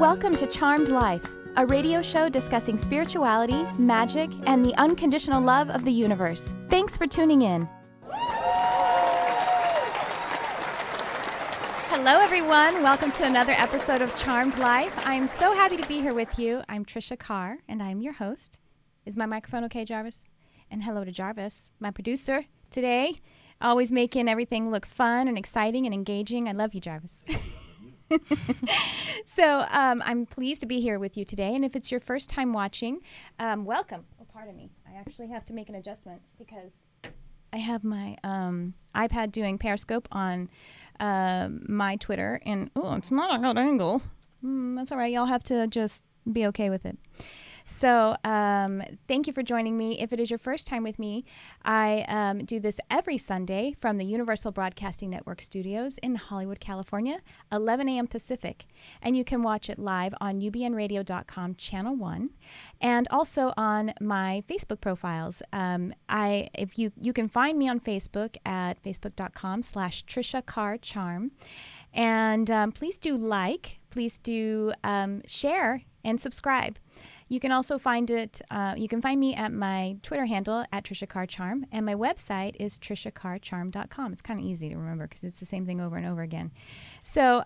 Welcome to Charmed Life, a radio show discussing spirituality, magic, and the unconditional love of the universe. Thanks for tuning in. Hello, everyone. Welcome to another episode of Charmed Life. I'm so happy to be here with you. I'm Tricia Carr, and I'm your host. Is my microphone okay, Jarvis? And hello to Jarvis, my producer today, always making everything look fun and exciting and engaging. I love you, Jarvis. So I'm pleased to be here with you today, and if it's your first time watching, welcome. Oh, pardon me. I actually have to make an adjustment because I have my iPad doing Periscope on my Twitter, and it's not a good angle. That's all right. Y'all have to just be okay with it. So thank you for joining me. If it is your first time with me, I do this every Sunday from the Universal Broadcasting Network studios in Hollywood, California, 11 a.m. Pacific. And you can watch it live on ubnradio.com, Channel 1, and also on my Facebook profiles. If you can find me on Facebook at facebook.com/Tricia Carr Charm. And please do please do share and subscribe. You can also find you can find me at my Twitter handle at Tricia Carr Charm, and my website is triciacarcharm.com. It's kind of easy to remember because it's the same thing over and over again. So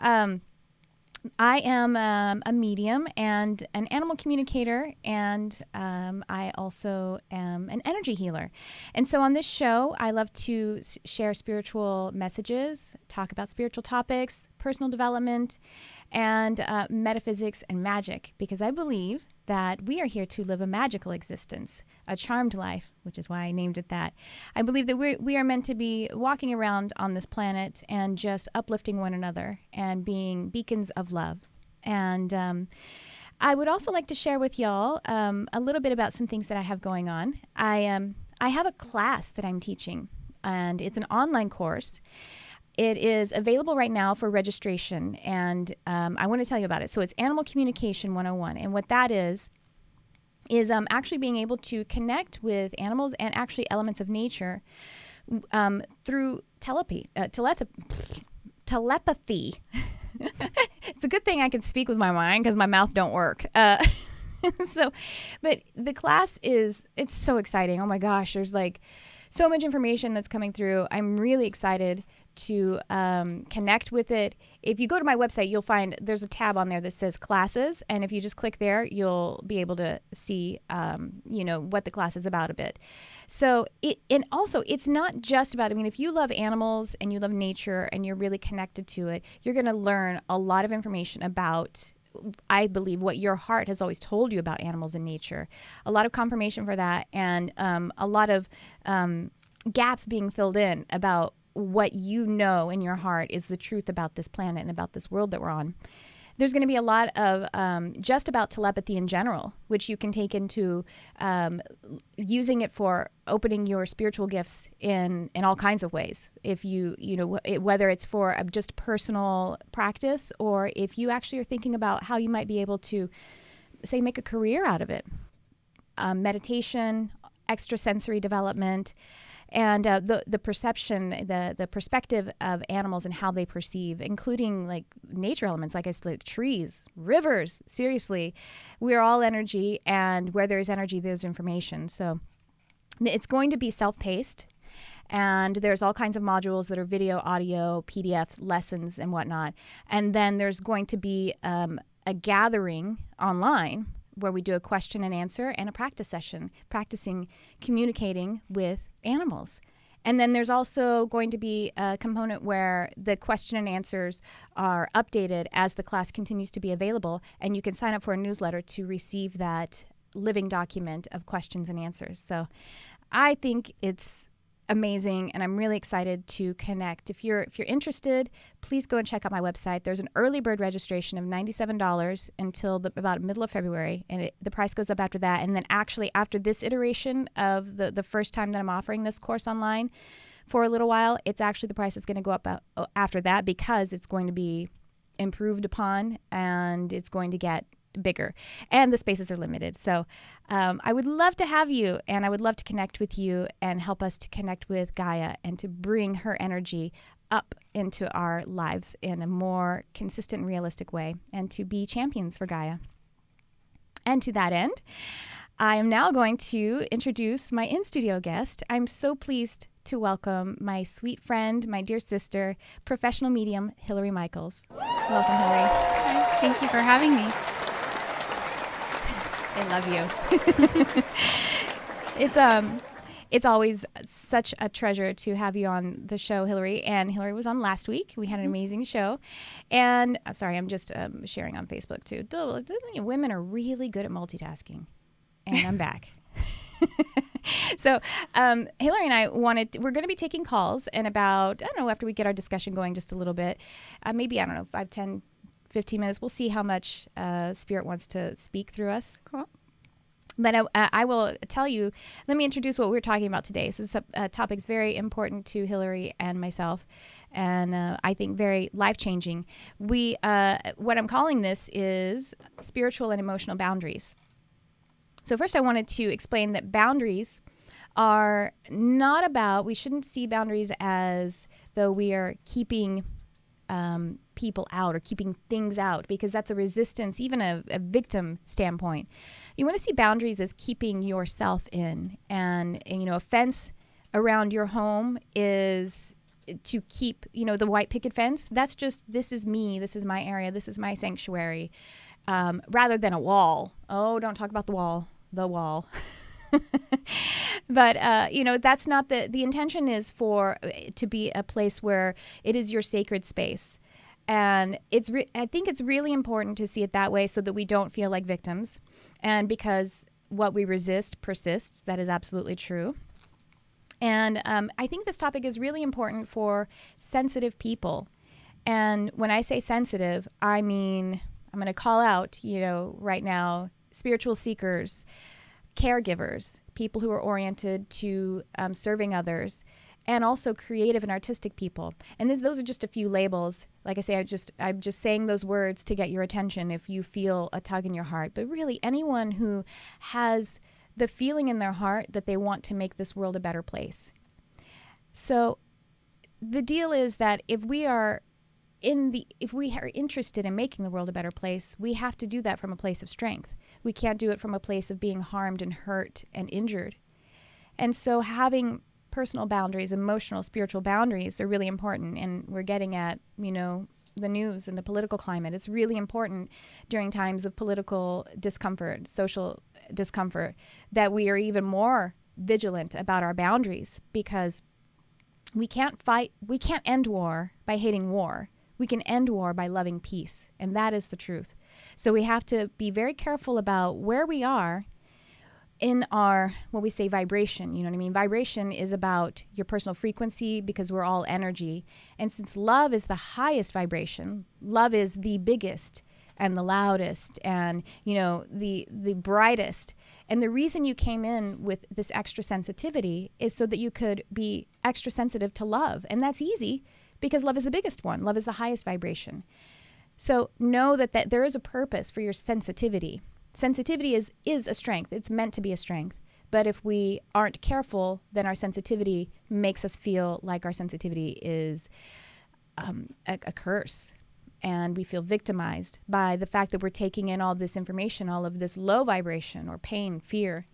I am a medium and an animal communicator, and I also am an energy healer. And so on this show, I love to share spiritual messages, talk about spiritual topics, personal development, and metaphysics and magic, because I believe that we are here to live a magical existence, a charmed life, which is why I named it that. I believe that we are meant to be walking around on this planet and just uplifting one another and being beacons of love. And I would also like to share with y'all a little bit about some things that I have going on. I have a class that I'm teaching, and it's an online course. It is available right now for registration, and I want to tell you about it. So it's Animal Communication 101, and what that is actually being able to connect with animals and actually elements of nature through telepathy. It's a good thing I can speak with my mind because my mouth don't work. But the class it's so exciting. Oh my gosh, there's like so much information that's coming through. I'm really excited to connect with it. If you go to my website, you'll find there's a tab on there that says classes, and if you just click there, you'll be able to see what the class is about a bit. So it's not just about, if you love animals and you love nature and you're really connected to it, you're going to learn a lot of information about, I believe, what your heart has always told you about animals and nature. A lot of confirmation for that, and a lot of gaps being filled in about what you know in your heart is the truth about this planet and about this world that we're on. There's going to be a lot of just about telepathy in general, which you can take into using it for opening your spiritual gifts in all kinds of ways. If whether it's for just personal practice, or if you actually are thinking about how you might be able to, say, make a career out of it. Meditation, extrasensory development, and the perception, the perspective of animals and how they perceive, including like nature elements, like I said, like trees, rivers. Seriously, we are all energy, and where there's energy, there's information. So it's going to be self-paced, and there's all kinds of modules that are video, audio, PDF lessons, and whatnot. And then there's going to be a gathering online where we do a question and answer and a practice session, practicing communicating with animals. And then there's also going to be a component where the question and answers are updated as the class continues to be available, and you can sign up for a newsletter to receive that living document of questions and answers. So I think it's amazing, and I'm really excited to connect. If you're interested, please go and check out my website. There's an early bird registration of $97 until about middle of February, and the price goes up after that. And then actually after this iteration of the first time that I'm offering this course online for a little while, it's actually the price is going to go up after that, because it's going to be improved upon and it's going to get bigger, and the spaces are limited. So I would love to have you, and I would love to connect with you and help us to connect with Gaia and to bring her energy up into our lives in a more consistent and realistic way, and to be champions for Gaia. And to that end, I am now going to introduce my in-studio guest. I'm so pleased to welcome my sweet friend, my dear sister, professional medium, Hillary Michaels. Welcome, Hillary. Hi. Thank you for having me. I love you. It's always such a treasure to have you on the show, Hillary. And Hillary was on last week. We had an amazing show. And I'm sorry, I'm just sharing on Facebook too. Women are really good at multitasking. And I'm back. So Hillary and I we're going to be taking calls in about, I don't know, after we get our discussion going just a little bit, maybe, I don't know, 5, 10, 15 minutes. We'll see how much Spirit wants to speak through us. Cool. But I will tell you, let me introduce what we're talking about today. This is a topic that's very important to Hillary and myself, and I think very life-changing. What I'm calling this is spiritual and emotional boundaries. So first I wanted to explain that boundaries are not about, we shouldn't see boundaries as though we are keeping people out or keeping things out, because that's a resistance, even a victim standpoint. You want to see boundaries as keeping yourself in. And a fence around your home is to keep, the white picket fence. That's just, this is me, this is my area, this is my sanctuary, rather than a wall. Oh, don't talk about the wall. But, that's not the intention is for to be a place where it is your sacred space. And I think it's really important to see it that way so that we don't feel like victims. And because what we resist persists, that is absolutely true. And I think this topic is really important for sensitive people. And when I say sensitive, I mean, I'm going to call out, right now, spiritual seekers, caregivers, people who are oriented to serving others, and also creative and artistic people. And those are just a few labels. Like I say, I'm just saying those words to get your attention if you feel a tug in your heart. But really, anyone who has the feeling in their heart that they want to make this world a better place. So the deal is that if we are interested in making the world a better place, we have to do that from a place of strength. We can't do it from a place of being harmed and hurt and injured. And so having personal boundaries, emotional, spiritual boundaries are really important. And we're getting at, the news and the political climate. It's really important during times of political discomfort, social discomfort, that we are even more vigilant about our boundaries, because we can't end war by hating war. We can end war by loving peace, and that is the truth. So we have to be very careful about where we are in our, what we say, vibration. You know what I mean? Vibration is about your personal frequency, because we're all energy. And since love is the highest vibration, love is the biggest and the loudest and, the brightest. And the reason you came in with this extra sensitivity is so that you could be extra sensitive to love. And that's easy, because love is the biggest one. Love is the highest vibration. So know that there is a purpose for your sensitivity. Sensitivity is a strength. It's meant to be a strength. But if we aren't careful, then our sensitivity makes us feel like our sensitivity is a curse. And we feel victimized by the fact that we're taking in all this information, all of this low vibration or pain, fear.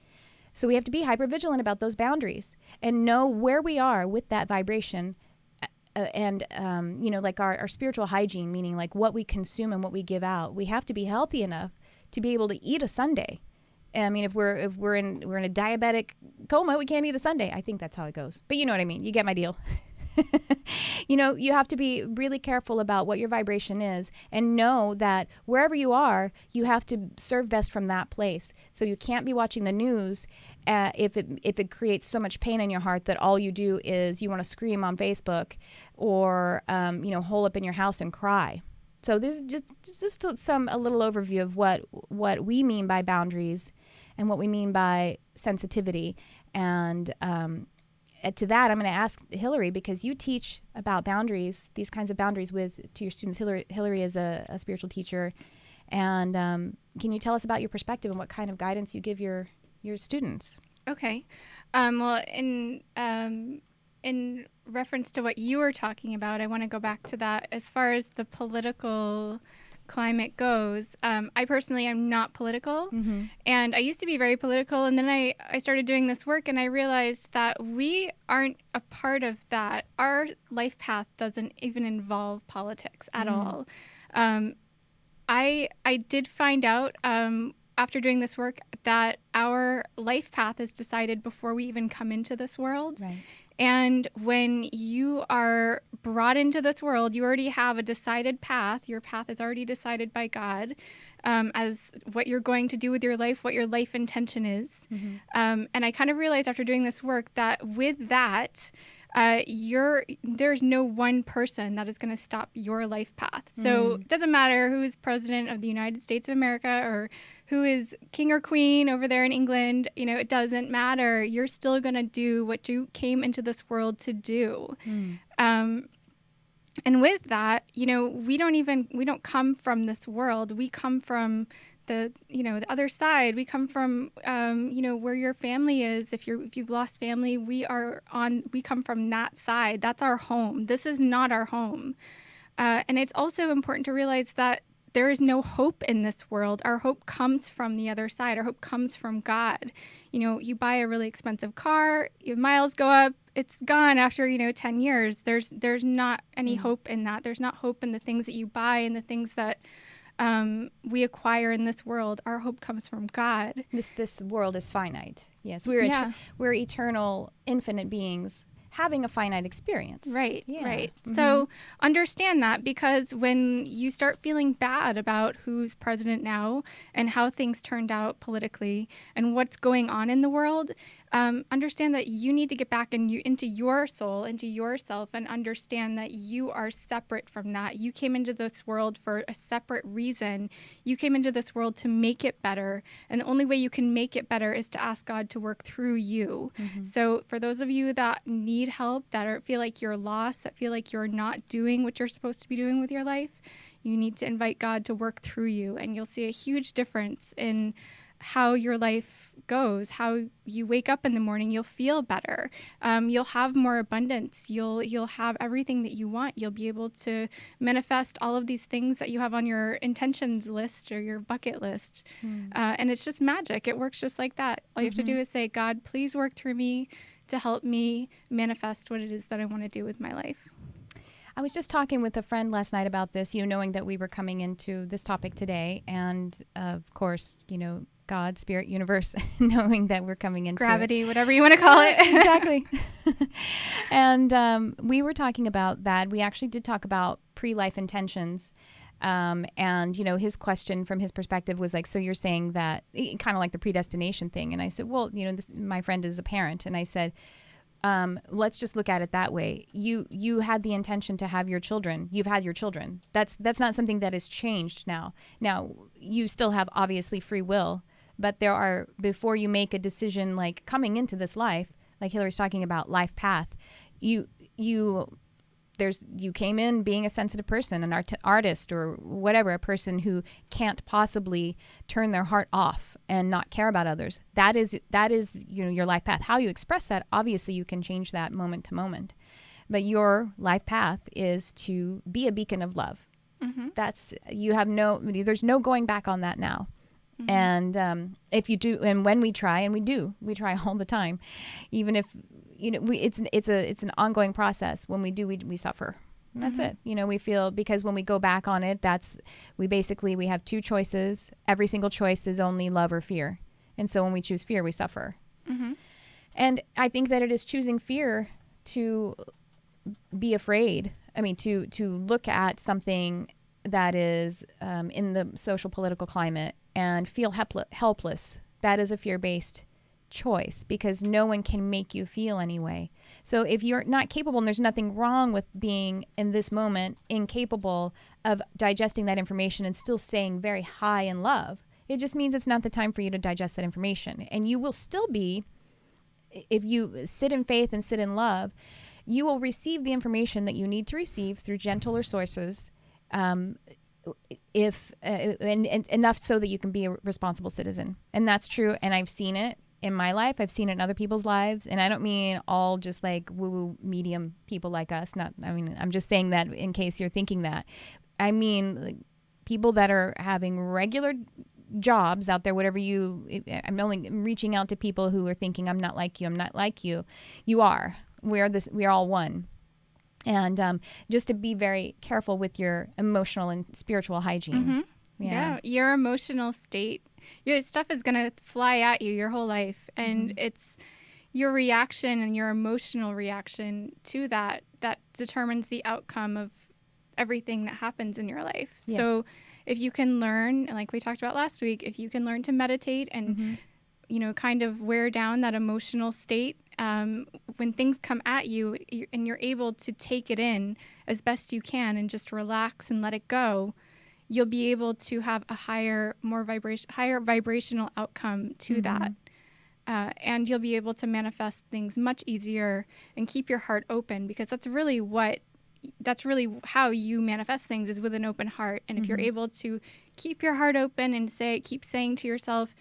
So we have to be hypervigilant about those boundaries and know where we are with that vibration. Like our spiritual hygiene, meaning like what we consume and what we give out. We have to be healthy enough to be able to eat a sundae. I mean, if we're in a diabetic coma, we can't eat a sundae. I think that's how it goes. But you know what I mean. You get my deal. You have to be really careful about what your vibration is, and know that wherever you are, you have to serve best from that place. So you can't be watching the news if it creates so much pain in your heart that all you do is you want to scream on Facebook or hole up in your house and cry. So this is just a little overview of what we mean by boundaries and what we mean by sensitivity. And to that, I'm going to ask Hillary, because you teach about boundaries, these kinds of boundaries to your students. Hillary is a spiritual teacher. And can you tell us about your perspective and what kind of guidance you give your students? Okay. Well, in in reference to what you were talking about, I want to go back to that. As far as the political climate goes, I personally am not political. Mm-hmm. And I used to be very political. And then I started doing this work and I realized that we aren't a part of that. Our life path doesn't even involve politics at all. I did find out after doing this work that our life path is decided before we even come into this world. Right. And when you are brought into this world, you already have a decided path. Your path is already decided by God as what you're going to do with your life, what your life intention is. Mm-hmm. And I kind of realized after doing this work that with that, there's no one person that is going to stop your life path. So it doesn't matter who is president of the United States of America or who is king or queen over there in England. It doesn't matter. You're still going to do what you came into this world to do. And with that, we don't come from this world. We come from the other side. We come from where your family is. If you've lost family, we come from that side. That's our home. This is not our home. And it's also important to realize that there is no hope in this world. Our hope comes from the other side. Our hope comes from God. You buy a really expensive car, your miles go up, it's gone after 10 years. There's not any hope in that. There's not hope in the things that you buy and the things that we acquire in this world. Our hope comes from God. This world is finite. Yes, we're eternal, infinite beings having a finite experience. Right, yeah. right. Mm-hmm. So understand that, because when you start feeling bad about who's president now and how things turned out politically and what's going on in the world, understand that you need to get back into your soul, into yourself, and understand that you are separate from that. You came into this world for a separate reason. You came into this world to make it better, and the only way you can make it better is to ask God to work through you. Mm-hmm. So for those of you that need help, that feel like you're lost, that feel like you're not doing what you're supposed to be doing with your life, you need to invite God to work through you, and you'll see a huge difference in how your life goes, how you wake up in the morning. You'll feel better. You'll have more abundance. You'll have everything that you want. You'll be able to manifest all of these things that you have on your intentions list or your bucket list. And it's just magic. It works just like that. All you have to do is say, God, please work through me to help me manifest what it is that I want to do with my life. I was just talking with a friend last night about this, knowing that we were coming into this topic today, and of course, God, spirit, universe, knowing that we're coming into gravity, whatever you want to call it. Exactly. And we were talking about that. We actually did talk about pre-life intentions. And, his question from his perspective was like, so you're saying that, kind of like the predestination thing. And I said, well, my friend is a parent. And I said, let's just look at it that way. You had the intention to have your children. You've had your children. That's not something that has changed now. Now, you still have obviously free will, but before you make a decision like coming into this life, like Hillary's talking about life path, you came in being a sensitive person, an artist or whatever, a person who can't possibly turn their heart off and not care about others. That is your life path. How you express that, obviously you can change that moment to moment. But your life path is to be a beacon of love. Mm-hmm. There's no going back on that now. Mm-hmm. And if you do, and when we try, and we try all the time, even if it's an ongoing process. When we do, we suffer. And that's it. We feel, because when we go back on it, we have two choices. Every single choice is only love or fear. And so when we choose fear, we suffer. Mm-hmm. And I think that it is choosing fear to be afraid. I mean, to look at something that is in the social political climate and feel helpless. That is a fear-based choice, because no one can make you feel anyway. So if you're not capable, and there's nothing wrong with being in this moment incapable of digesting that information and still staying very high in love, it just means it's not the time for you to digest that information. And you will still be, if you sit in faith and sit in love, you will receive the information that you need to receive through gentler sources, if and enough so that you can be a responsible citizen. And that's true, and I've seen it. in my life. I've seen it in other people's lives. And I don't mean all just like woo-woo medium people like us. I'm just saying that in case you're thinking that. I mean, like, people that are having regular jobs out there, I'm only reaching out to people who are thinking, I'm not like you. You are. We are all one. And just to be very careful with your emotional and spiritual hygiene. Mm-hmm. Yeah, your emotional state, your stuff is going to fly at you your whole life. And it's your reaction and your emotional reaction to that determines the outcome of everything that happens in your life. Yes. So if you can learn, like we talked about last week, if you can learn to meditate and, kind of wear down that emotional state, when things come at you and you're able to take it in as best you can and just relax and let it go, you'll be able to have a higher vibrational outcome to that. And you'll be able to manifest things much easier and keep your heart open, because that's really how you manifest things, is with an open heart. And if you're able to keep your heart open and keep saying to yourself,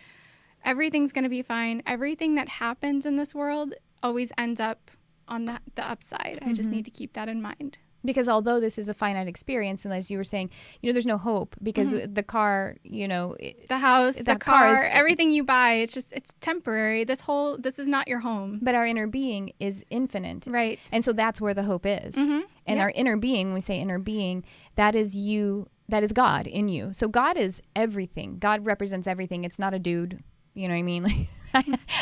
everything's going to be fine. Everything that happens in this world always ends up on the upside. I just need to keep that in mind. Because although this is a finite experience, and as you were saying, there's no hope, because the car, the house, the car, everything you buy, it's temporary. This is not your home. But our inner being is infinite. Right. And so that's where the hope is. And our inner being, when we say inner being, that is you, that is God in you. So God is everything. God represents everything. It's not a dude. You know what I mean?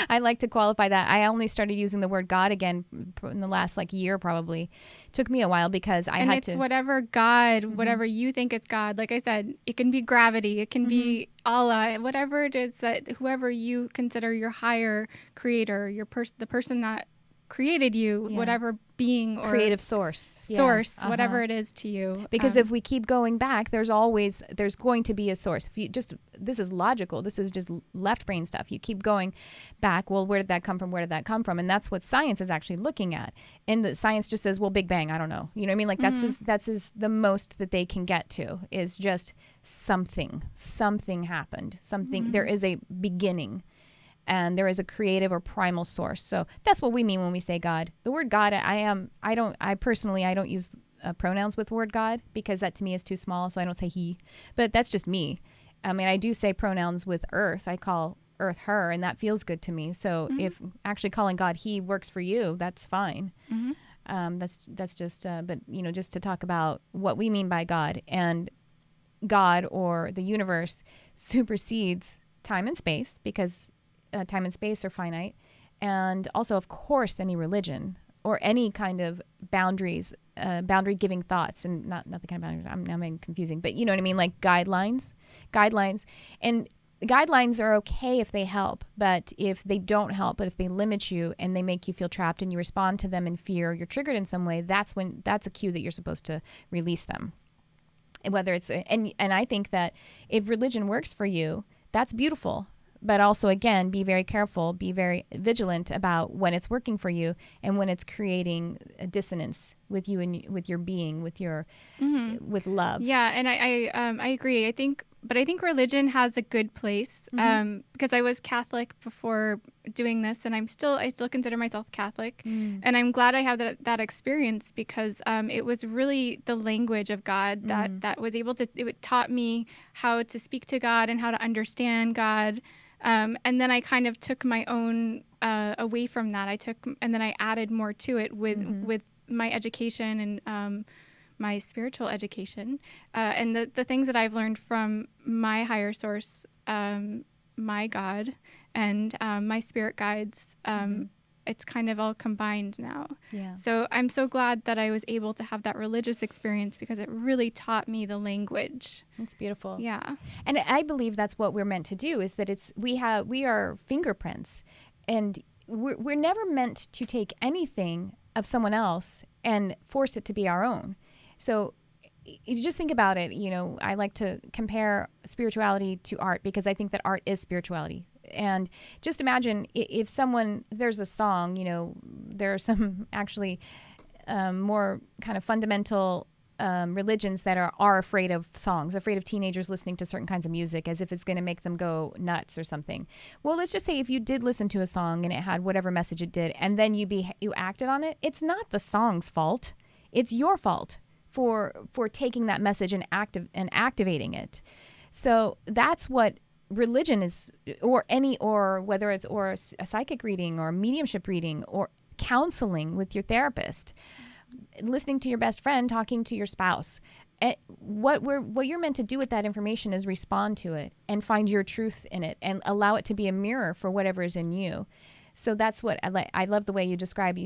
I like to qualify that. I only started using the word God again in the last year, probably. Took me a while because I had to. And it's whatever God, whatever you think it's God. Like I said, it can be gravity, it can be Allah, whatever it is, that whoever you consider your higher creator, the person that created you, whatever being or creative source, whatever it is to you. Because if we keep going back, there's going to be a source. This is logical. This is just left brain stuff. You keep going back. Well, where did that come from? Where did that come from? And that's what science is actually looking at. And the science just says, well, Big Bang. I don't know. You know what I mean? Like that's the most that they can get to is just something happened. There is a beginning. And there is a creative or primal source. So that's what we mean when we say God. The word God, I personally don't use pronouns with the word God, because that to me is too small, so I don't say he. But that's just me. I mean, I do say pronouns with earth. I call earth her, and that feels good to me. So if actually calling God he works for you, that's fine. That's just, but just to talk about what we mean by God. And God, or the universe, supersedes time and space, because time and space are finite, and also, of course, any religion or any kind of boundaries, boundary-giving thoughts, and not the kind of boundaries. I'm now making confusing, but you know what I mean, like guidelines, and guidelines are okay if they help, but if they don't help, but if they limit you and they make you feel trapped and you respond to them in fear, you're triggered in some way. That's a cue that you're supposed to release them. Whether it's and I think that if religion works for you, that's beautiful. But also, again, be very careful, be very vigilant about when it's working for you and when it's creating a dissonance with you and with your being, with your with love. Yeah, and I agree. I think religion has a good place, because I was Catholic before doing this, and I still consider myself Catholic, and I'm glad I have that experience, because it was really the language of God that was able to. It taught me how to speak to God and how to understand God. And then I kind of took my own away from that. And then I added more to it with my education and my spiritual education, and the things that I've learned from my higher source, my God, and my spirit guides. It's kind of all combined now. Yeah. So I'm so glad that I was able to have that religious experience, because it really taught me the language. It's beautiful. Yeah. And I believe that's what we're meant to do, is that we are fingerprints, and we're never meant to take anything of someone else and force it to be our own. So you just think about it. I like to compare spirituality to art, because I think that art is spirituality. And just imagine if there's a song, there are some actually more kind of fundamental religions that are afraid of songs, afraid of teenagers listening to certain kinds of music as if it's going to make them go nuts or something. Well, let's just say if you did listen to a song and it had whatever message it did, and then you acted on it, it's not the song's fault. It's your fault for taking that message and activating it. So that's what religion is, or whether it's a psychic reading or mediumship reading or counseling with your therapist, listening to your best friend, talking to your spouse. What you're meant to do with that information is respond to it and find your truth in it and allow it to be a mirror for whatever is in you. So that's what I love the way you describe,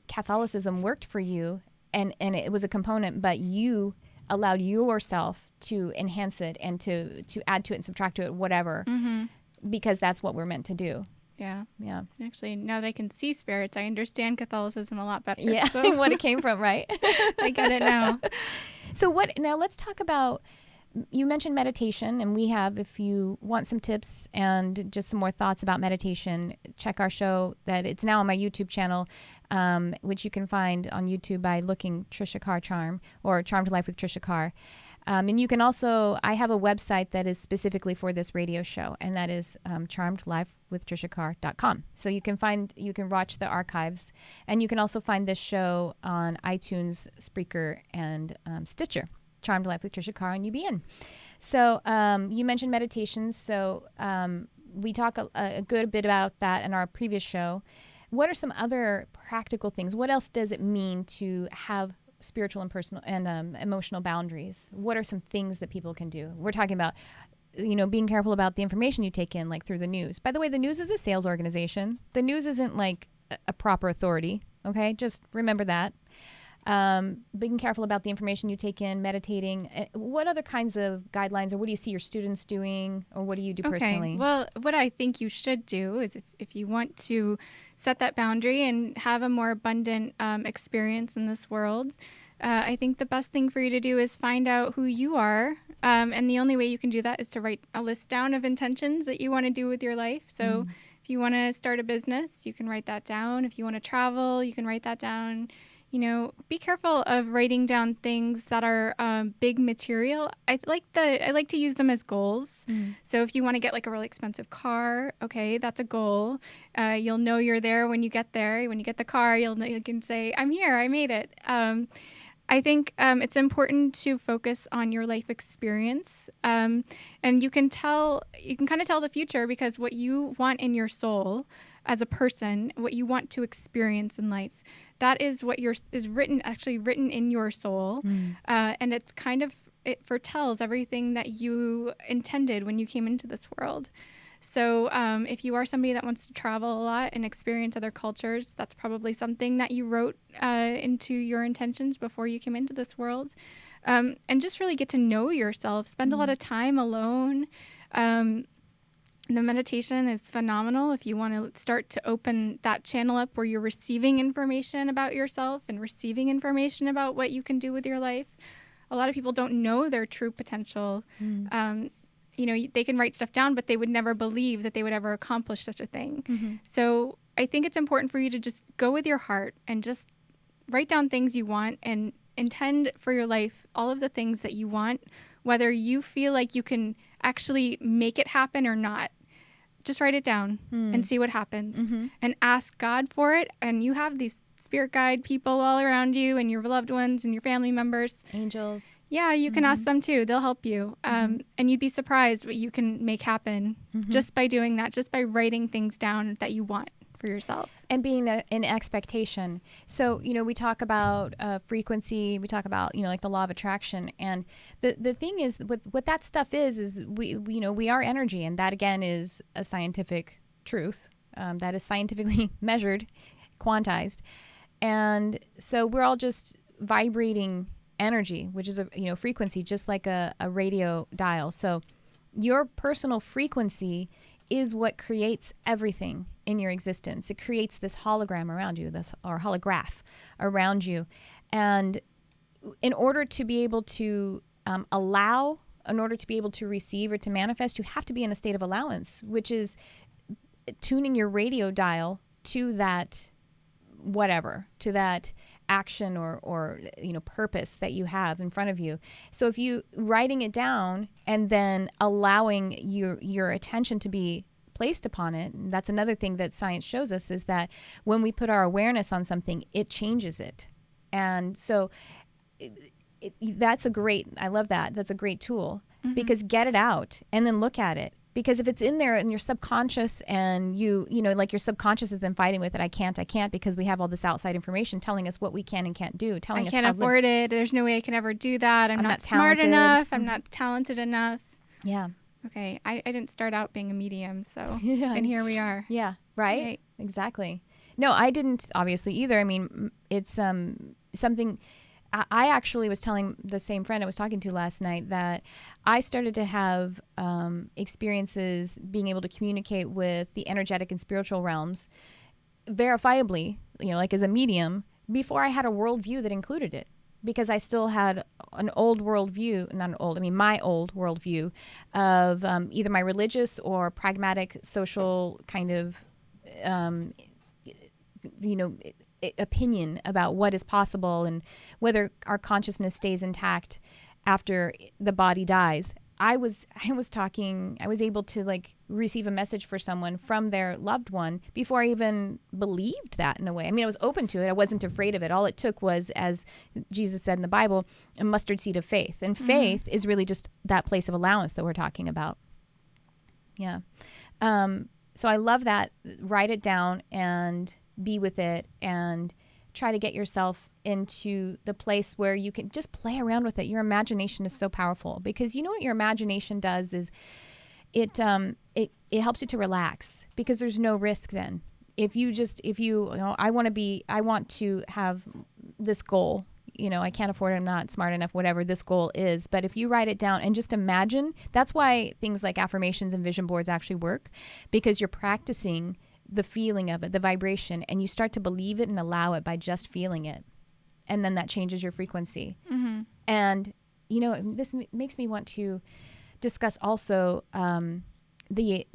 Catholicism worked for you and it was a component, but you allowed yourself to enhance it and to add to it and subtract to it, whatever, because that's what we're meant to do. Yeah. Yeah. Actually, now that I can see spirits, I understand Catholicism a lot better. Yeah. So. What it came from, right? I get it now. So now let's talk about, you mentioned meditation, and we have, if you want some tips and just some more thoughts about meditation, check our show that it's now on my YouTube channel, which you can find on YouTube by looking Tricia Carr Charm or Charmed Life with Tricia Carr. And you can also, I have a website that is specifically for this radio show, and that is charmedlifewithtriciacarr.com. So you can watch the archives, and you can also find this show on iTunes, Spreaker, and Stitcher. Charmed Life with Tricia Carr on UBN. So you mentioned meditations, so we talk a good bit about that in our previous show. What are some other practical things? What else does it mean to have spiritual and personal and emotional boundaries? What are some things that people can do? We're talking about, being careful about the information you take in, like through the news. By the way, the news is a sales organization. The news isn't like a proper authority. Okay, just remember that. Being careful about the information you take in, meditating. What other kinds of guidelines, or what do you see your students doing, or what do you do personally? Well, what I think you should do is if you want to set that boundary and have a more abundant experience in this world, I think the best thing for you to do is find out who you are. And the only way you can do that is to write a list down of intentions that you want to do with your life. So if you want to start a business, you can write that down. If you want to travel, you can write that down. Be careful of writing down things that are big material. I like to use them as goals. So if you want to get like a really expensive car, okay, that's a goal. You'll know you're there when you get there. When you get the car, you can say, "I'm here. I made it." I think it's important to focus on your life experience, and you can kind of tell the future, because what you want in your soul as a person, what you want to experience in life, that is what is written in your soul, and it foretells everything that you intended when you came into this world. So if you are somebody that wants to travel a lot and experience other cultures, that's probably something that you wrote into your intentions before you came into this world. And just really get to know yourself. Spend a lot of time alone. The meditation is phenomenal if you want to start to open that channel up where you're receiving information about yourself and receiving information about what you can do with your life. A lot of people don't know their true potential. They can write stuff down, but they would never believe that they would ever accomplish such a thing. So I think it's important for you to just go with your heart and just write down things you want and intend for your life all of the things that you want, whether you feel like you can actually make it happen or not. Just write it down and see what happens and ask God for it. And you have these spirit guide people all around you and your loved ones and your family members. Angels. Yeah, you can ask them too. They'll help you. And you'd be surprised what you can make happen just by doing that, just by writing things down that you want for yourself. And being in expectation. So, we talk about frequency, we talk about, like the law of attraction. And the thing is, what that stuff is we are energy. And that, again, is a scientific truth that is scientifically measured, quantized. And so we're all just vibrating energy, which is a frequency, just like a radio dial. So your personal frequency is what creates everything in your existence. It creates this hologram around you, or holograph around you. And in order to be able to in order to be able to receive or to manifest, you have to be in a state of allowance, which is tuning your radio dial to that action or purpose that you have in front of you. So if you writing it down and then allowing your attention to be placed upon it, and that's another thing that science shows us, is that when we put our awareness on something, it changes it. And so I love that. That's a great tool, because get it out and then look at it. Because if it's in there in your subconscious and like your subconscious is then fighting with it, I can't, because we have all this outside information telling us what we can and can't do, telling us I can't afford it. There's no way I can ever do that. I'm not smart talented enough. I'm not talented enough. Yeah. Okay. I didn't start out being a medium, so and here we are. Yeah. Right? Exactly. No, I didn't obviously either. I mean, it's something. I actually was telling the same friend I was talking to last night that I started to have experiences being able to communicate with the energetic and spiritual realms verifiably, like as a medium, before I had a worldview that included it. Because I still had an old worldview, my old worldview of either my religious or pragmatic social kind of, opinion about what is possible and whether our consciousness stays intact after the body dies. I was able to receive a message for someone from their loved one before I even believed that, in a way. I mean, I was open to it. I wasn't afraid of it. All it took was, as Jesus said in the Bible, a mustard seed of faith. And faith is really just that place of allowance that we're talking about. Yeah. So I love that. Write it down and be with it, and try to get yourself into the place where you can just play around with it. Your imagination is so powerful, because you know what your imagination does is it helps you to relax, because there's no risk then. I want to have this goal, I can't afford it, I'm not smart enough, whatever this goal is. But if you write it down and just imagine, that's why things like affirmations and vision boards actually work, because you're practicing the feeling of it, the vibration, and you start to believe it and allow it by just feeling it. And then that changes your frequency. Mm-hmm. And, this makes me want to discuss also the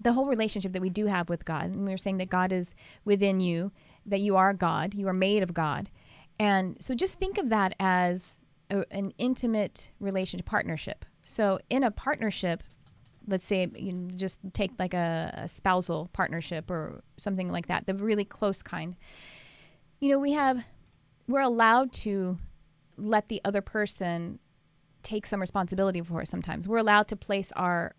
whole relationship that we do have with God. And we were saying that God is within you, that you are God, you are made of God. And so just think of that as an intimate relationship, partnership. So in a partnership, let's say you just take like a spousal partnership or something like that, the really close kind. We're allowed to let the other person take some responsibility for us sometimes. We're allowed to place our,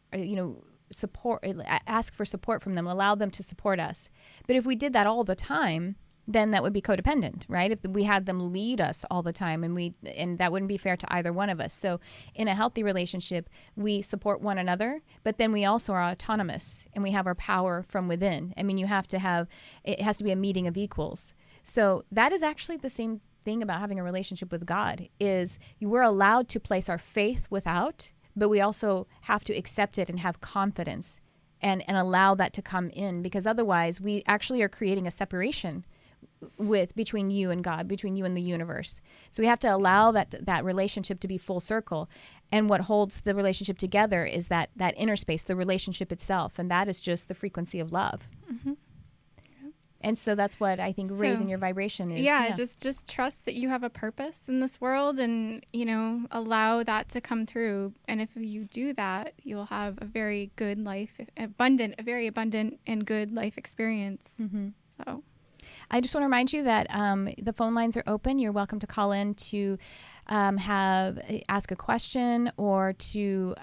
support, ask for support from them, allow them to support us. But if we did that all the time, then that would be codependent, right? If we had them lead us all the time, and that wouldn't be fair to either one of us. So in a healthy relationship, we support one another, but then we also are autonomous and we have our power from within. I mean, it has to be a meeting of equals. So that is actually the same thing about having a relationship with God, is we're allowed to place our faith without, but we also have to accept it and have confidence and allow that to come in, because otherwise we actually are creating a separation between you and God, between you and the universe. So we have to allow that relationship to be full circle. And what holds the relationship together is that inner space, the relationship itself. And that is just the frequency of love. Mm-hmm. And so that's what I think raising your vibration is. Yeah, just trust that you have a purpose in this world, and, allow that to come through. And if you do that, you'll have a very good life, a very abundant and good life experience. Mm-hmm. So I just want to remind you that the phone lines are open. You're welcome to call in to ask a question or to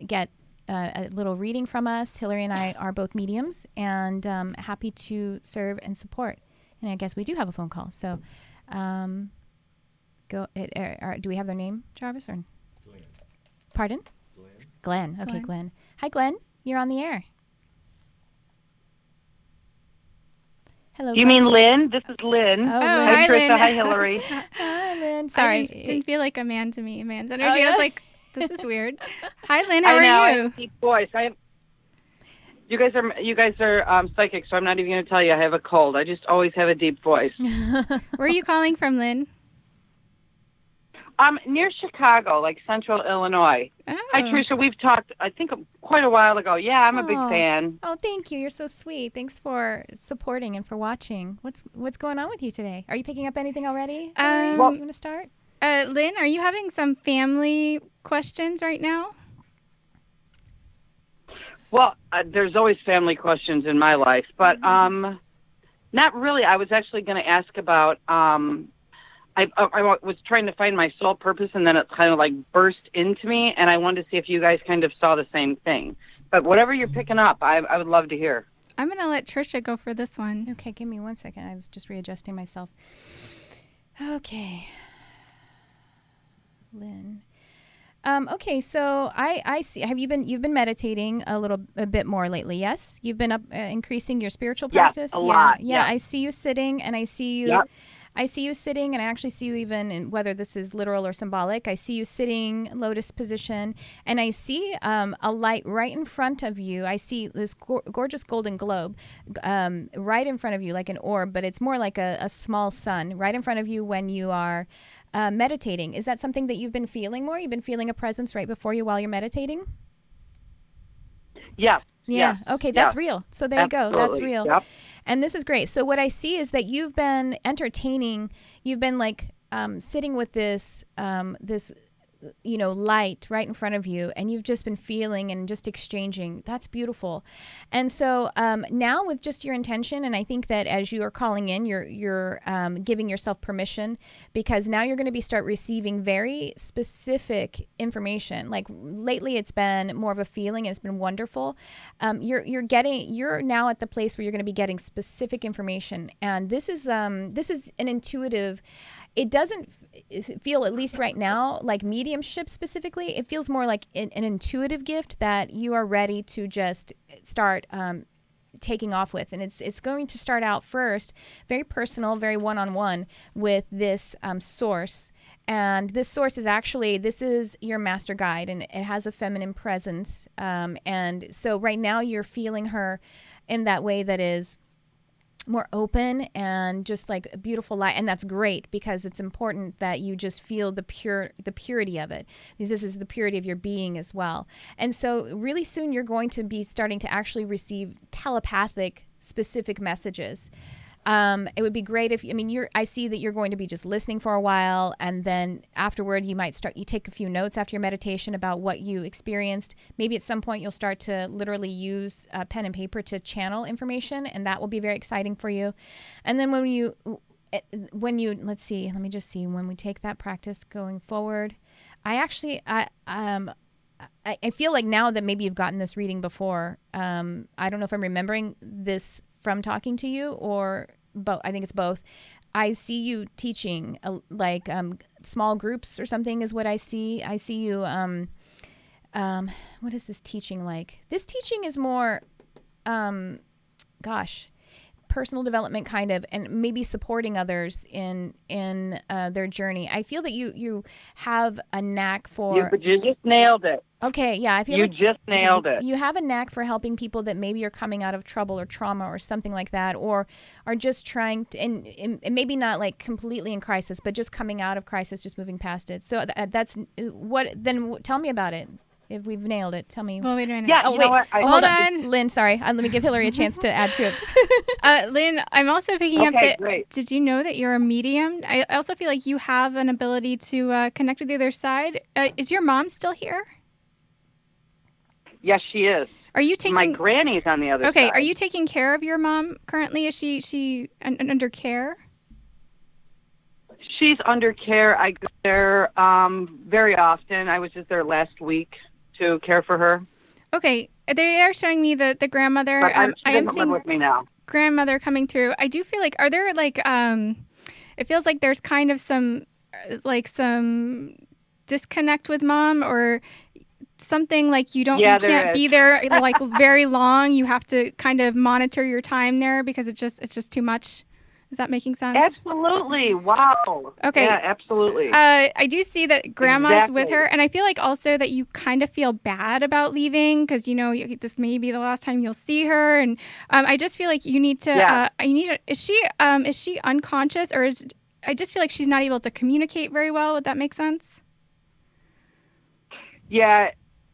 get a little reading from us. Hillary and I are both mediums, and happy to serve and support. And I guess we do have a phone call. So do we have their name, Jarvis? Or? Glenn. Pardon? Glenn. Okay, Glenn. Hi, Glenn. You're on the air. Hello. You mean Lynn? This is Lynn. Oh, hi, Lynn. Tricia. Lynn. Hi, Hillary. Hi, Lynn. Sorry. Didn't feel like a man to me, a man's energy. Oh, yeah? I was like, this is weird. Hi, Lynn. How I know, are I you? have a deep voice. You guys are psychic, so I'm not even going to tell you I have a cold. I just always have a deep voice. Where are you calling from, Lynn? Near Chicago, like Central Illinois. Oh. Hi, Tricia. We've talked, I think, quite a while ago. Yeah, I'm a big fan. Oh, thank you. You're so sweet. Thanks for supporting and for watching. What's going on with you today? Are you picking up anything already? You want to start? Lynn, are you having some family questions right now? Well, there's always family questions in my life, but not really. I was actually going to ask about. I was trying to find my soul purpose, and then it kind of like burst into me, and I wanted to see if you guys kind of saw the same thing. But whatever you're picking up, I would love to hear. I'm going to let Tricia go for this one. Okay, give me 1 second. I was just readjusting myself. Okay. Lynn. Okay, so I see. You've been meditating a bit more lately? Yes, you've been increasing your spiritual practice. Yes, a lot. Yeah, I see you sitting, and I see you. Yep. I see you sitting, and I actually see you even in whether this is literal or symbolic. I see you sitting lotus position, and I see a light right in front of you. I see this gorgeous golden globe right in front of you, like an orb, but it's more like a small sun right in front of you when you are meditating. Is that something that you've been feeling more? You've been feeling a presence right before you while you're meditating? Yes. Yeah. Yes. Okay, that's Yes. real. So there Absolutely. you go. That's real. Yep. And this is great. So what I see is that you've been entertaining. You've been like sitting with this light right in front of you, and you've just been feeling and just exchanging. That's beautiful. And so now with just your intention, and I think that as you are calling in, you're giving yourself permission, because now you're going to start receiving very specific information. Like lately, it's been more of a feeling, and it's been wonderful. You're now at the place where you're going to be getting specific information, and this is an intuitive. It doesn't feel, at least right now, like mediumship specifically. It feels more like an intuitive gift that you are ready to just start taking off with. And it's going to start out first very personal, very one-on-one with this source. And this source this is your master guide, and it has a feminine presence. And so right now you're feeling her in that way that is more open and just like a beautiful light. And that's great, because it's important that you just feel the purity of it, because this is the purity of your being as well. And so really soon you're going to be starting to actually receive telepathic specific messages. It would be great if, I see that you're going to be just listening for a while, and then afterward you take a few notes after your meditation about what you experienced. Maybe at some point you'll start to literally use pen and paper to channel information, and that will be very exciting for you. And then when you, let's see, let me just see, when we take that practice going forward, I feel like now that maybe you've gotten this reading before, I don't know if I'm remembering this from talking to you, or both. I think it's both. I see you teaching small groups or something is what I see. I see you. What is this teaching like? This teaching is more, personal development kind of, and maybe supporting others in their journey. I feel that you have a knack for. You just nailed it. Okay, yeah, I feel you like just nailed it. You have a knack for helping people that maybe are coming out of trouble or trauma or something like that, or are just trying to, and maybe not like completely in crisis, but just coming out of crisis, just moving past it. So that's what. Then tell me about it. If we've nailed it, tell me. Well, wait a minute. Yeah, oh, wait. Hold on. Lynn, sorry. Let me give Hillary a chance to add to it. Lynn, I'm also picking up that. Great. Did you know that you're a medium? I also feel like you have an ability to connect with the other side. Is your mom still here? Yes, she is. Are you taking my granny's on the other side? Okay, are you taking care of your mom currently? Is she under care? She's under care. I go there very often. I was just there last week to care for her. Okay, they are showing me the grandmother. But I she am doesn't seeing live with me now. grandmother coming through. I do feel like, are there like it feels like there's kind of some disconnect with mom, or something like you can't be there like very long. You have to kind of monitor your time there because it's just too much. Is that making sense? Absolutely. Wow. Okay. Yeah, absolutely. I do see that grandma's with Exactly. her, and I feel like also that you kind of feel bad about leaving because this may be the last time you'll see her, and I just feel like you need to. Yeah. Is she unconscious, or I just feel like she's not able to communicate very well. Would that make sense? Yeah,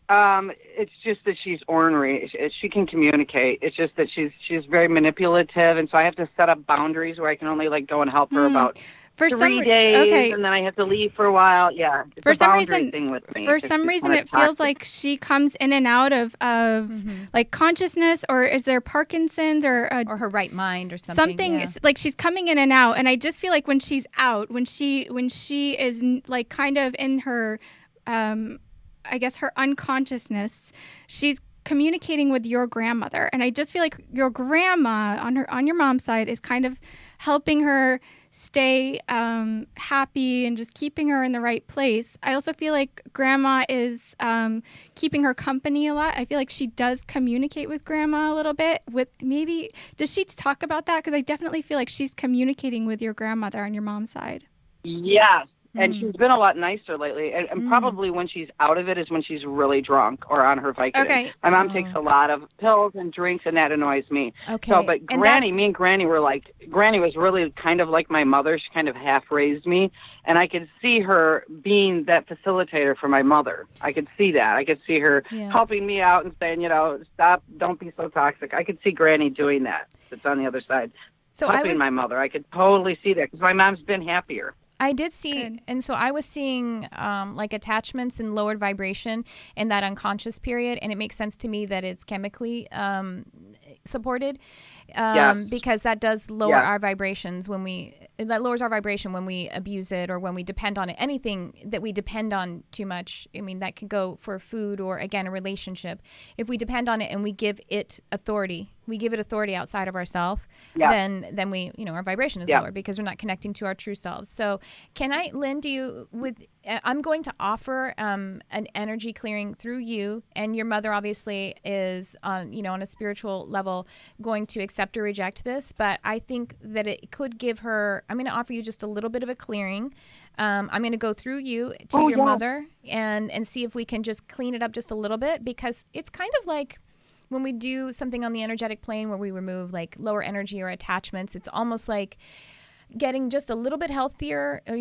it's just that she's ornery. She can communicate. It's just that she's very manipulative, and so I have to set up boundaries where I can only like go and help her about For 3 days, okay. and then I have to leave for a while. Yeah, it's For a some boundary reason, thing with me. for It's some just reason, kinda it feels toxic. like she comes in and out of like consciousness, or is there Parkinson's or her right mind or something. Yeah. Like she's coming in and out, and I just feel like when she's out, when she is like kind of in her, I guess her unconsciousness, she's communicating with your grandmother, and I just feel like your grandma on your mom's side is kind of helping her stay happy and just keeping her in the right place. I also feel like grandma is keeping her company a lot. I feel like she does communicate with grandma a little bit. With maybe does she talk about that? Because I definitely feel like she's communicating with your grandmother on your mom's side. Yes. And she's been a lot nicer lately. And probably when she's out of it is when she's really drunk or on her Vicodin. Okay. My mom takes a lot of pills and drinks, and that annoys me. Okay. So, but me and Granny were like, Granny was really kind of like my mother. She kind of half raised me. And I could see her being that facilitator for my mother. I could see that. I could see her helping me out and saying, stop, don't be so toxic. I could see Granny doing that. It's on the other side. So helping my mother. I could totally see that because my mom's been happier. I did see, and so I was seeing like attachments and lowered vibration in that unconscious period, and it makes sense to me that it's chemically supported because that does lower our vibrations that lowers our vibration when we abuse it or when we depend on it. Anything that we depend on too much, I mean, that could go for food or, again, a relationship. If we depend on it and we give it authority, outside of ourselves, then we, our vibration is lower because we're not connecting to our true selves. So Lynn, I'm going to offer an energy clearing through you, and your mother obviously is on a spiritual level going to accept or reject this, but I think that it could give her, I'm going to offer you just a little bit of a clearing. I'm going to go through you to your mother and see if we can just clean it up just a little bit, because it's kind of like when we do something on the energetic plane where we remove like lower energy or attachments, it's almost like getting just a little bit healthier, or,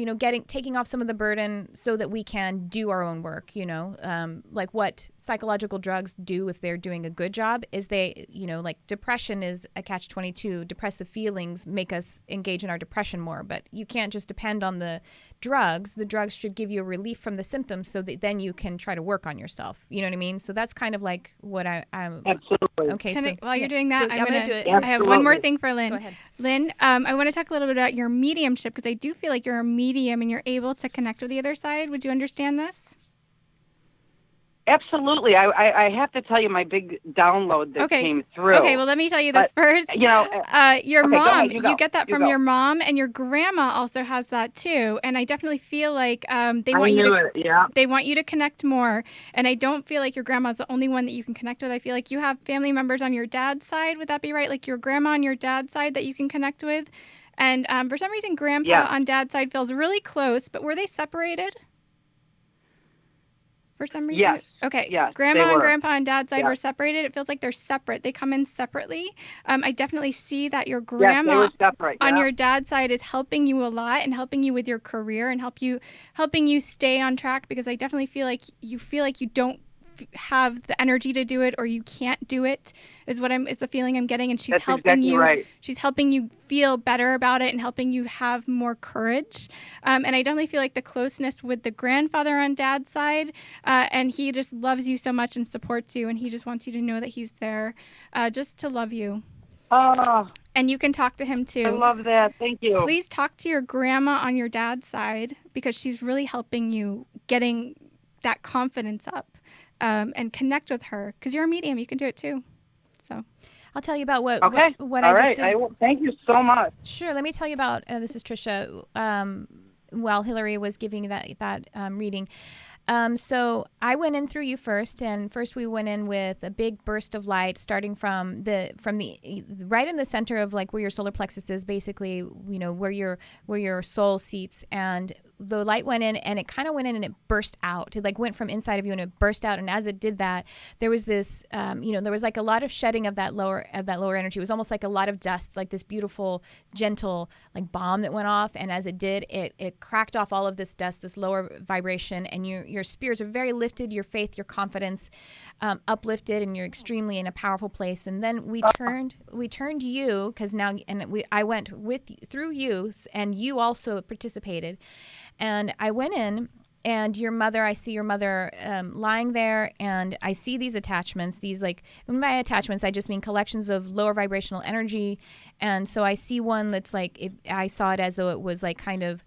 taking off some of the burden so that we can do our own work, like what psychological drugs do if they're doing a good job is they, like depression is a catch-22. Depressive feelings make us engage in our depression more, but you can't just depend on the drugs. The drugs should give you a relief from the symptoms so that then you can try to work on yourself. You know what I mean? So that's kind of like what I'm... Absolutely. Okay. While you're doing that, I'm going to do it. Absolutely. I have one more thing for Lynn. Go ahead. Lynn, I want to talk a little bit about your mediumship, because I do feel like you're a medium and you're able to connect with the other side. Would you understand this? Absolutely. I have to tell you my big download that came through. Okay, well, let me tell you this first. Your mom, you get that from your mom, and your grandma also has that too. And I definitely feel like they want you to connect more. And I don't feel like your grandma's the only one that you can connect with. I feel like you have family members on your dad's side. Would that be right? Like your grandma on your dad's side that you can connect with? And for some reason, grandpa on dad's side feels really close, but were they separated? For some reason? Yes. Okay. Yes, Grandma and grandpa on dad's side were separated. It feels like they're separate. They come in separately. I definitely see that your grandma on your dad's side is helping you a lot and helping you with your career and helping you stay on track, because I definitely feel like you don't have the energy to do it, or you can't do it, is the feeling I'm getting. And she's helping you. Right. She's helping you feel better about it and helping you have more courage. And I definitely feel like the closeness with the grandfather on dad's side, and he just loves you so much and supports you, and he just wants you to know that he's there, just to love you. Oh. And you can talk to him too. I love that. Thank you. Please talk to your grandma on your dad's side, because she's really helping you getting that confidence up. And connect with her, because you're a medium. You can do it too. So I'll tell you about what All I just did. Thank you so much. Sure. Let me tell you about, this is Tricia, while Hillary was giving that reading. So I went in through you first, and first we went in with a big burst of light starting from the right in the center of like where your solar plexus is, basically, where your soul seats, and the light went in, and it kind of went in and it burst out. It like went from inside of you and it burst out. And as it did that, there was this, there was like a lot of shedding of that lower energy. It was almost like a lot of dust, like this beautiful, gentle like bomb that went off. And as it did, it cracked off all of this dust, this lower vibration, and your spirits are very lifted, your faith, your confidence uplifted, and you're extremely in a powerful place. And then we turned you, because now, I went through you, and you also participated. And I went in, and I see your mother lying there, and I see these attachments. These, like, by attachments, I just mean collections of lower vibrational energy. And so I see one that's like, I saw it as though it was like kind of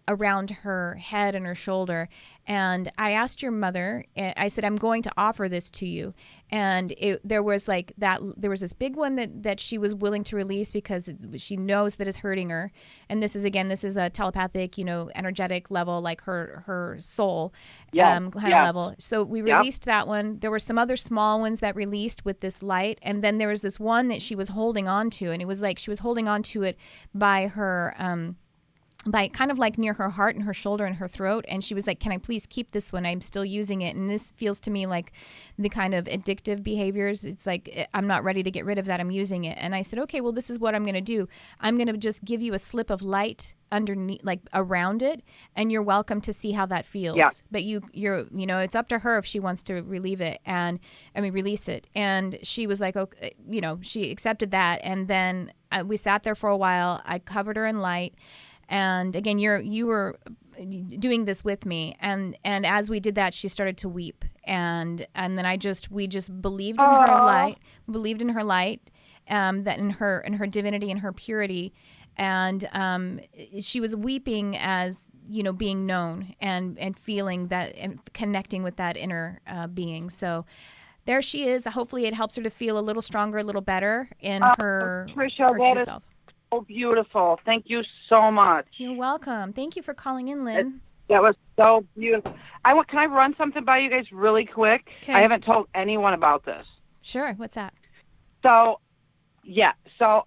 around her head and her shoulder. And I asked your mother, I said, I'm going to offer this to you. And there was this big one that she was willing to release because she knows that it's hurting her. And this is a telepathic, energetic level, like her soul kind of level. So we released that one. There were some other small ones that released with this light. And then there was this one that she was holding on to. And it was like she was holding on to it by her by kind of like near her heart and her shoulder and her throat. And she was like, can I please keep this one? I'm still using it. And this feels to me like the kind of addictive behaviors. It's like, I'm not ready to get rid of that. I'm using it. And I said, okay, well, this is what I'm going to do. I'm going to just give you a slip of light underneath, like around it, and you're welcome to see how that feels. Yeah. But you're it's up to her if she wants to release it. And she was like, okay, she accepted that. And then we sat there for a while. I covered her in light. And again, you were doing this with me, and as we did that, she started to weep, and then we just believed in her light, that in her divinity and her purity, and she was weeping as being known and feeling that and connecting with that inner being. So there she is. Hopefully, it helps her to feel a little stronger, a little better in her Tricia, true self. Oh, beautiful. Thank you so much. You're welcome. Thank you for calling in, Lynn. That was so beautiful. Can I run something by you guys really quick? Okay. I haven't told anyone about this. Sure. What's that? So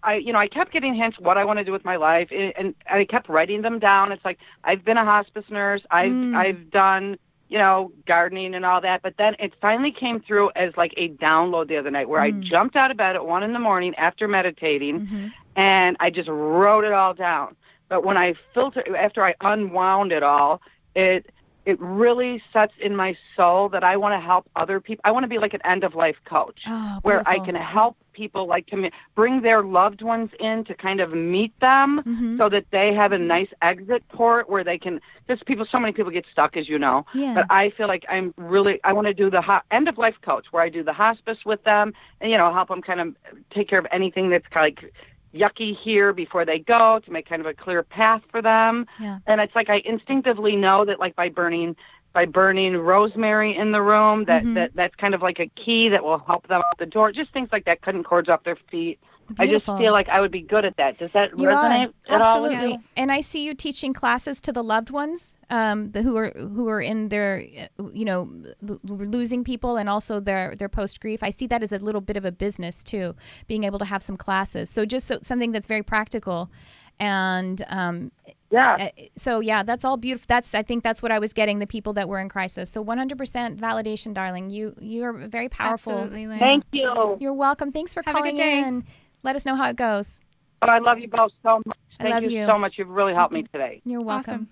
I kept getting hints what I want to do with my life, and I kept writing them down. It's like, I've been a hospice nurse. I've done, gardening and all that. But then it finally came through as like a download the other night where I jumped out of bed at 1 a.m. after meditating, and I just wrote it all down. But when after I unwound it all, it really sets in my soul that I want to help other people. I want to be like an end-of-life coach, where I can help people bring their loved ones in to kind of meet them, so that they have a nice exit port where they can. So many people get stuck, as you know. Yeah. But I feel like I want to do the end-of-life coach, where I do the hospice with them and help them kind of take care of anything that's kind of like yucky here before they go, to make kind of a clear path for them. Yeah. And it's like I instinctively know that, like, by burning rosemary in the room, that's kind of like a key that will help them out the door. Just things like that, cutting cords off their feet. Beautiful. I just feel like I would be good at that. Does that resonate at all? Absolutely. And I see you teaching classes to the loved ones, who are in their, losing people, and also their post grief. I see that as a little bit of a business too, being able to have some classes. So just something that's very practical, and that's all beautiful. I think that's what I was getting, the people that were in crisis. So 100% validation, darling. You are very powerful. Absolutely, Lynn. Thank you. You're welcome. Thanks for calling in. Let us know how it goes. But I love you both so much. Thank you so much. You've really helped me today. You're welcome. Awesome.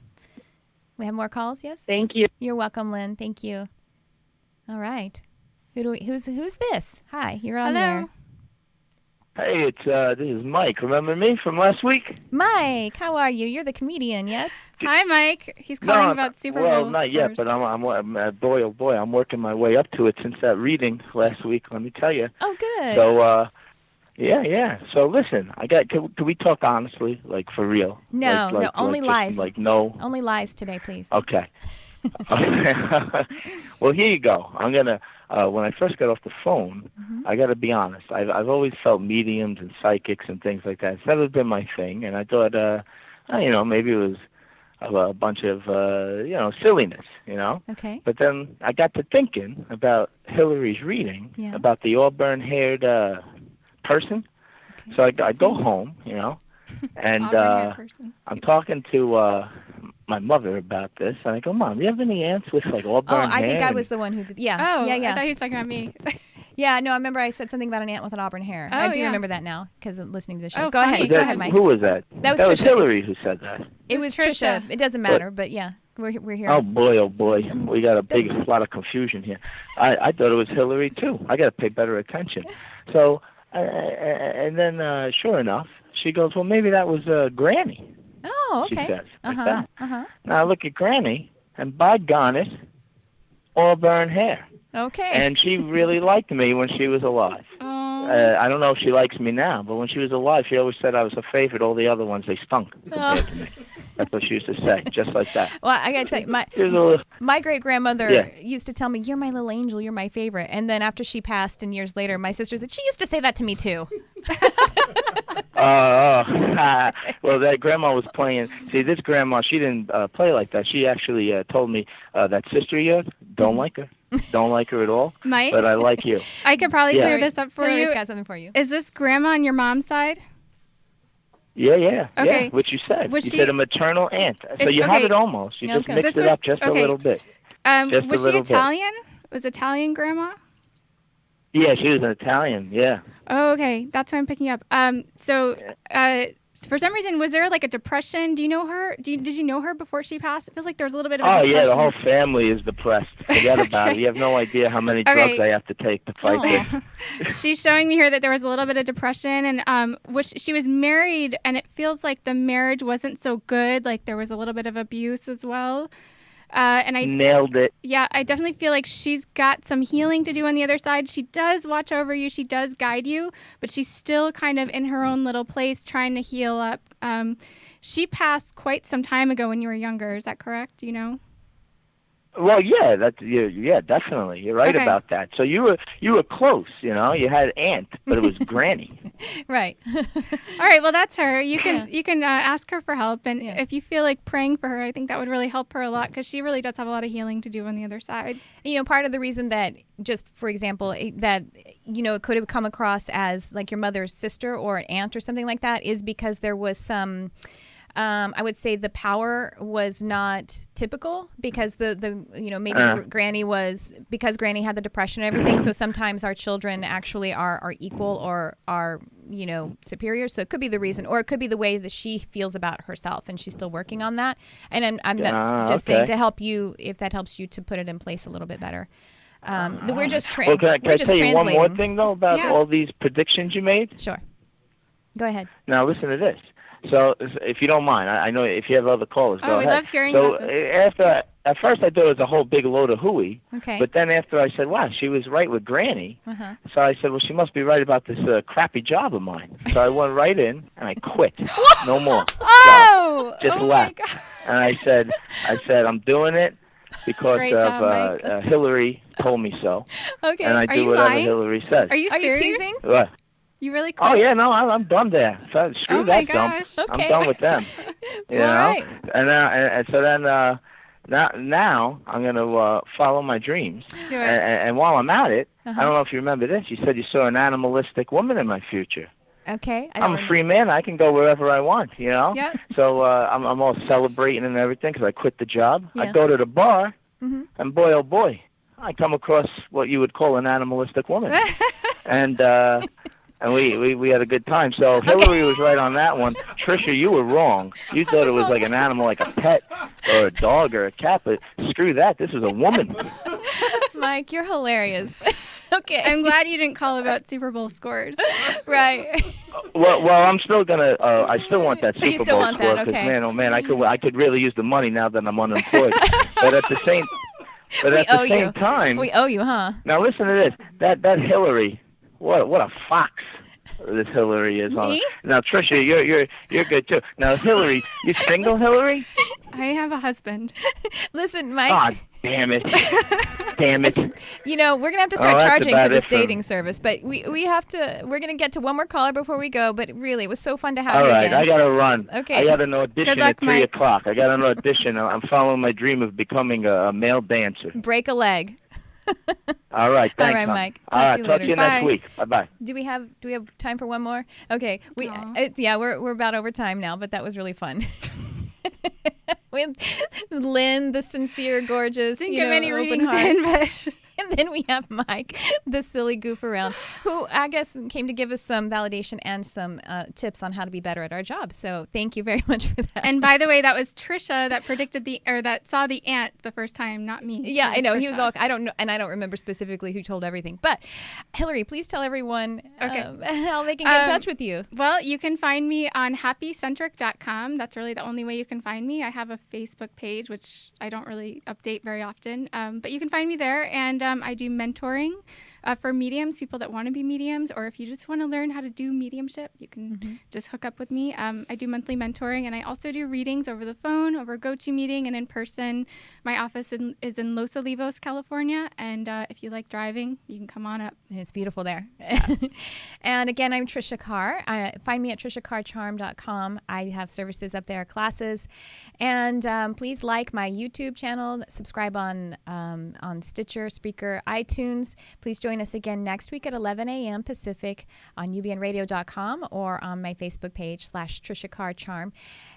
We have more calls, yes? Thank you. You're welcome, Lynn. Thank you. All right. Who's this? Hi, you're on there. Hey, this is Mike. Remember me from last week? Mike, how are you? You're the comedian, yes? Hi, Mike. He's calling about Super Bowl. Well, not yet, but I'm boy, oh boy, I'm working my way up to it since that reading last week. Let me tell you. Oh, good. So, yeah. So listen, can we talk honestly, like for real? No, only lies. No. Only lies today, please. Okay. Well, here you go. I'm gonna. When I first got off the phone, I got to be honest. I've always felt mediums and psychics and things like that. It's never been my thing, and I thought, maybe it was a bunch of, silliness, Okay. But then I got to thinking about Hillary's reading about the auburn-haired person. Okay. So I go home, and I'm talking to my mother about this, and I go, Mom, do you have any aunts with like auburn Oh, hair? I think I was the one who did. Yeah. Oh, yeah. I thought he was talking about me. Yeah, no, I remember I said something about an aunt with an auburn hair. Oh, I do yeah. remember that now because of listening to the show. Oh, Go funny. ahead. Was Go that- ahead, Mike. Who was that? That was was Tricia. Hillary who said that. It was Tricia. Tricia. It doesn't matter, but yeah, we're here. Oh boy, we got a Doesn't big lot of confusion here. I thought it was Hillary too. I got to pay better attention. So, and then sure enough, she goes, well, maybe that was Granny. Oh, okay. She says like Uh-huh. that. Uh-huh. Now I look at Granny, and by garnet, auburn hair, Okay. and she really liked me when she was alive. I don't know if she likes me now, but when she was alive, she always said I was her favorite. All the other ones, they stunk compared to me. That's what she used to say, just like that. Well, I gotta say, She was a little, my great grandmother Yeah. used to tell me, "You're my little angel. You're my favorite." And then after she passed, and years later, my sister said she used to say that to me too. well, that grandma was playing. See, this grandma, she didn't play like that. She actually told me that sister of yours, don't like her. Don't like her at all. Mike? But I like you. I could probably Yeah. clear this up for Hillary's you. got something for you. Is this grandma on your mom's side? Yeah. Okay. Yeah, what you said. Was You she- said a maternal aunt. So Is- you have okay. it almost. You just Okay. mix This it was- up just okay. a little bit. Just a Was she little bit. Italian? Was Italian grandma? Yeah, she was an Italian. Yeah. Oh, okay. That's what I'm picking up. So for some reason, was there like a depression? Do you know her? Did you know her before she passed? It feels like there was a little bit of a Oh, depression. yeah, the whole family is depressed. Forget about it. Okay. You have no idea how many Okay. drugs I have to take to fight this. She's showing me here that there was a little bit of depression, and she was married, and it feels like the marriage wasn't so good. Like there was a little bit of abuse as well. And I Nailed it. Yeah, I definitely feel like she's got some healing to do on the other side. She does watch over you. She does guide you, but she's still kind of in her own little place trying to heal up. She passed quite some time ago when you were younger. Is that correct? Do you know? Well, yeah, yeah, definitely. You're right Okay. about that. So you were close, you know. You had aunt, but it was granny. Right. All right, well, that's her. You can ask her for help, and Yeah. if you feel like praying for her, I think that would really help her a lot because she really does have a lot of healing to do on the other side. You know, part of the reason that, just for example, that, you know, it could have come across as like your mother's sister or an aunt or something like that is because there was some, I would say the power was not typical because the you know, maybe Granny was, because Granny had the depression and everything. So sometimes our children actually are equal or are, you know, superior. So it could be the reason, or it could be the way that she feels about herself, and she's still working on that. And I'm not just saying okay. to help you, if that helps you to put it in place a little bit better. We're just Well, can I we're just tell you one translating. more thing though about Yeah. all these predictions you made? Sure. Go ahead. Now listen to this. So, if you don't mind, I know if you have other callers, go we ahead. love hearing so about this. at first I thought it was a whole big load of hooey. Okay. But then after I said, wow, she was right with Granny. Uh-huh. So I said, well, she must be right about this crappy job of mine. So I went right in and I quit. No more. Oh, Just oh left. my God. And I said, I'm doing it because Great of job, Mike. Hillary told me so. Okay. And I Are do you whatever lying? Hillary says. Are you Are you serious? teasing? What? You really quit? Oh yeah, no, I'm done there. So, screw Oh, my that dump. gosh. Okay. I'm done with them. You All know. right. And so then now I'm gonna follow my dreams. Do it. And while I'm at it, Uh-huh. I don't know if you remember this. You said you saw an animalistic woman in my future. Okay. I'm a free man. I can go wherever I want. You know. Yep. So I'm all celebrating and everything because I quit the job. Yeah. I go to the bar, Mm-hmm. and boy, oh boy, I come across what you would call an animalistic woman. and we had a good time. So Hillary was right on that one. Tricia, you were wrong. You thought it was like an animal, like a pet or a dog or a cat, but screw that. This is a woman. Mike, you're hilarious. Okay. I'm glad you didn't call about Super Bowl scores. Right. Well, I'm still gonna. I still want that Super You still Bowl want score that, okay. man, oh man, I could really use the money now that I'm unemployed. But at the same, time, We owe you, huh? now listen to this. That Hillary, what a fox this Hillary is. Me? Now Tricia, you're good too. Now Hillary, you single, Hillary? I have a husband. Listen, Mike. God damn it! Damn it! You know, we're gonna have to start that's charging about for this it for- dating service, but we have to. We're gonna get to one more caller before we go. But really, it was so fun to have All you right, again. I gotta run. Okay. I got an audition Good luck, at 3 Mike. o'clock. I got an audition. I'm following my dream of becoming a male dancer. Break a leg. All right, thanks. right, hon. Mike. All Talk right, to you talk later. to you Bye. next week. Bye bye. Do we have time for one more? Okay. Aw. We're about over time now, but that was really fun. With Lynn, the sincere, gorgeous, Didn't get many open readings heart. in, but And then we have Mike, the silly goof around, who I guess came to give us some validation and some tips on how to be better at our job. So thank you very much for that. and by the way, that was Tricia that predicted that saw the ant the first time, not me. Yeah, It I know. Tricia. He was all, I don't know, and I don't remember specifically who told everything. But Hillary, please tell everyone how they can get in touch with you. Well, you can find me on happycentric.com. That's really the only way you can find me. I have a Facebook page, which I don't really update very often, but you can find me there. And I do mentoring for mediums, people that want to be mediums, or if you just want to learn how to do mediumship, you can just hook up with me. I do monthly mentoring, and I also do readings over the phone, over GoToMeeting, and in person. My office is in Los Olivos, California, and if you like driving, you can come on up. It's beautiful there. And again, I'm Tricia Carr. Find me at triciacarcharm.com. I have services up there, classes. And please like my YouTube channel, subscribe on Stitcher, Spreaker, iTunes. Please join us again next week at 11 a.m. Pacific on ubnradio.com or on my Facebook page /Tricia Carr Charm.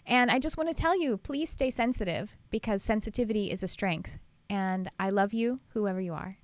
And I just want to tell you, please stay sensitive because sensitivity is a strength. And I love you, whoever you are.